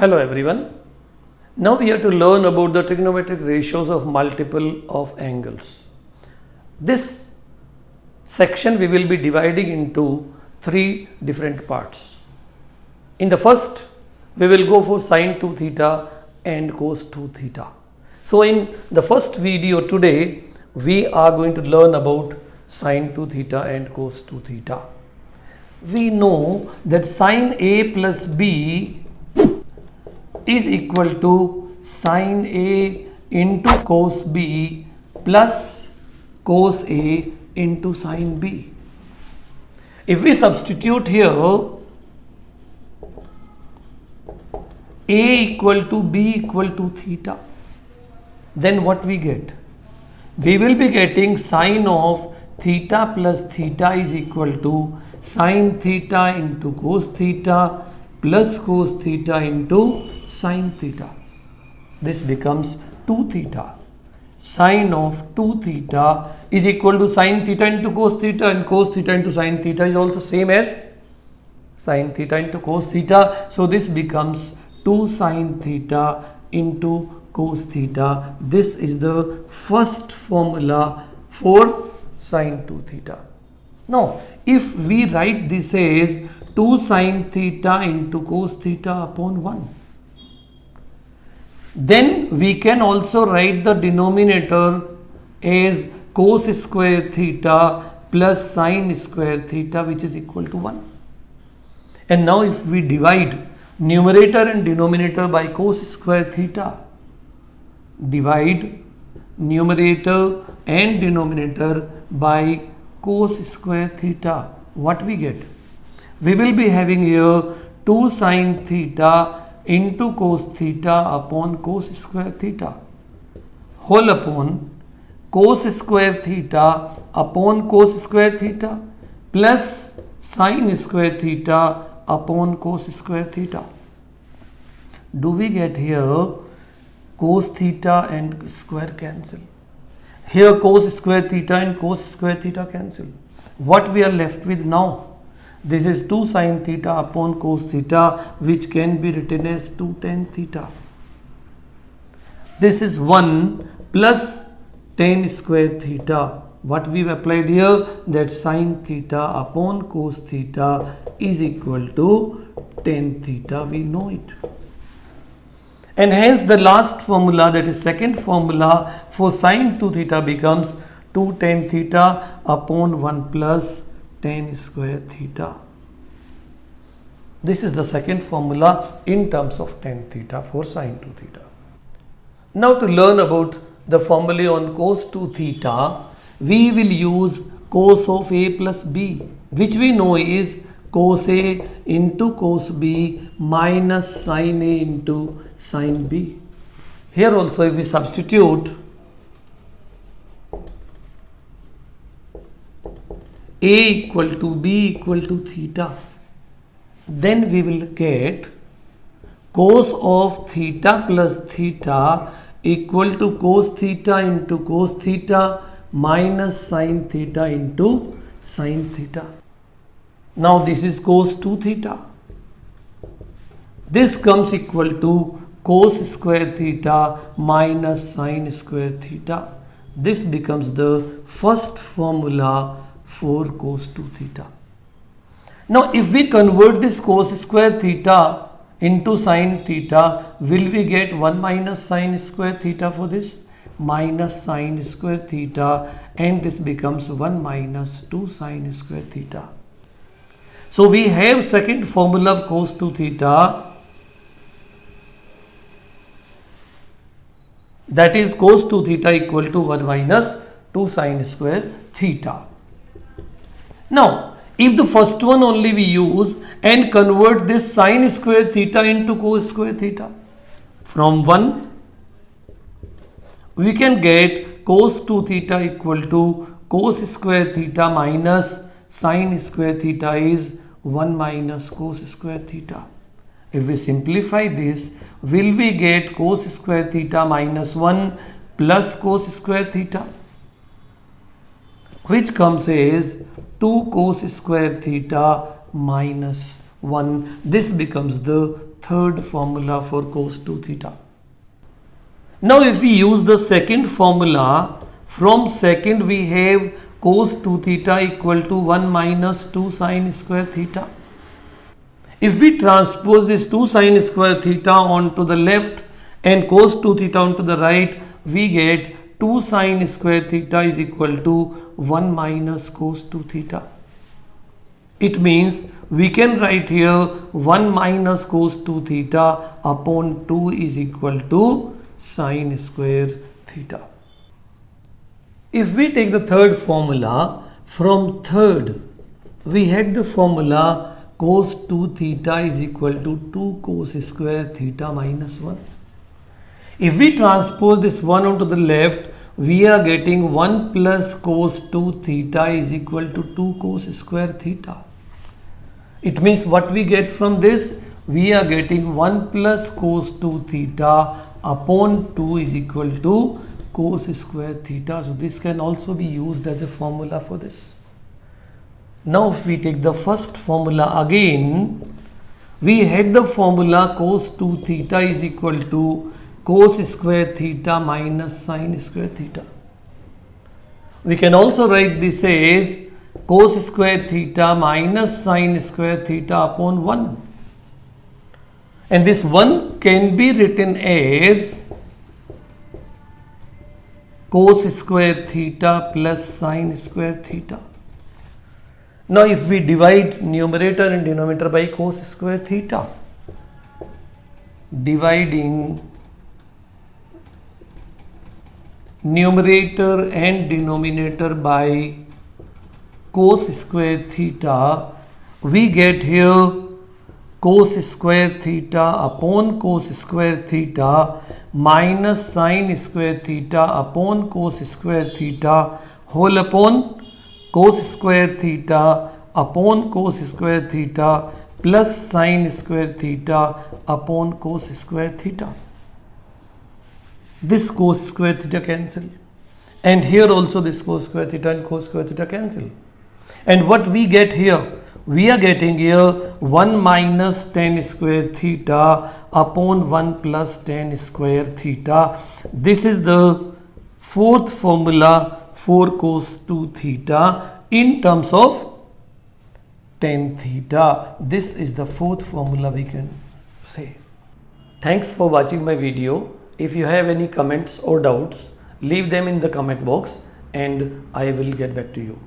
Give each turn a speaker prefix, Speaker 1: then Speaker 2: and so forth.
Speaker 1: Hello everyone. Now we have to learn about the trigonometric ratios of multiple of angles. This section we will be dividing into three different parts. In the first, we will go for sine 2 theta and cos 2 theta. So in the first video today, we are going to learn about sine 2 theta and cos 2 theta. We know that sine A plus B is equal to sine A into cos B plus cos A into sine B. If we substitute here A equal to B equal to theta, then what we get? We will be getting sine of theta plus theta is equal to sine theta into cos theta plus cos theta into sine theta. This becomes 2 theta. Sine of 2 theta is equal to sine theta into cos theta, and cos theta into sine theta is also same as sine theta into cos theta. So this becomes 2 sine theta into cos theta. This is the first formula for sine 2 theta. Now, if we write this as 2 sine theta into cos theta upon 1, then we can also write the denominator as cos square theta plus sine square theta, which is equal to 1. And now if we divide numerator and denominator by cos square theta, divide numerator and denominator by cos square theta, what we get? We will be having here 2 sine theta into cos theta upon cos square theta whole upon cos square theta upon cos square theta plus sine square theta upon cos square theta. Do we get here cos theta and square cancel? Here cos square theta and cos square theta cancel. What we are left with now? This is 2 sine theta upon cos theta, which can be written as 2 tan theta. This is 1 plus tan square theta. What we have applied here, that sine theta upon cos theta is equal to tan theta. We know it. And hence the last formula, that is second formula for sine 2 theta, becomes 2 tan theta upon 1 plus tan square theta. This is the second formula in terms of tan theta for sine 2 theta. Now to learn about the formula on cos 2 theta, we will use cos of A plus B, which we know is cos A into cos B minus sin A into sin B. Here also if we substitute A equal to B equal to theta, then we will get cos of theta plus theta equal to cos theta into cos theta minus sin theta into sin theta. Now this is cos 2 theta. This comes equal to cos square theta minus sin square theta. This becomes the first formula for cos 2 theta. Now if we convert this cos square theta into sin theta, will we get 1 minus sin square theta for this? Minus sin square theta, and this becomes 1 minus 2 sin square theta. So we have second formula of cos 2 theta, that is cos 2 theta equal to 1 minus 2 sin square theta. Now if the first one only we use and convert this sin square theta into cos square theta, from 1 we can get cos 2 theta equal to cos square theta minus sin square theta is 1 minus cos square theta. If we simplify this, will we get cos square theta minus 1 plus cos square theta, which comes as 2 cos square theta minus 1. This becomes the third formula for cos 2 theta. Now if we use the second formula, from second we have cos 2 theta equal to 1 minus 2 sine square theta. If we transpose this 2 sine square theta onto the left and cos 2 theta onto the right, we get 2 sine square theta is equal to 1 minus cos 2 theta. It means we can write here 1 minus cos 2 theta upon 2 is equal to sine square theta. If we take the third formula, from third we had the formula cos 2 theta is equal to 2 cos square theta minus 1. If we transpose this 1 onto the left, we are getting 1 plus cos 2 theta is equal to 2 cos square theta. It means what we get from this? We are getting 1 plus cos 2 theta upon 2 is equal to cos square theta. So this can also be used as a formula for this. Now if we take the first formula again, we had the formula cos 2 theta is equal to cos square theta minus sine square theta. We can also write this as cos square theta minus sine square theta upon 1. And this 1 can be written as cos square theta plus sine square theta. Now if we divide numerator and denominator by cos square theta, dividing numerator and denominator by cos square theta, we get here cos square theta upon cos square theta minus sine square theta upon cos square theta whole upon cos square theta upon cos square theta plus sine square theta upon cos square theta. This cos square theta cancel, and here also this cos square theta and cos square theta cancel. And what we get here? We are getting here 1 minus tan square theta upon 1 plus tan square theta. This is the fourth formula for cos 2 theta in terms of tan theta. This is the fourth formula we can say. Thanks for watching my video. If you have any comments or doubts, leave them in the comment box and I will get back to you.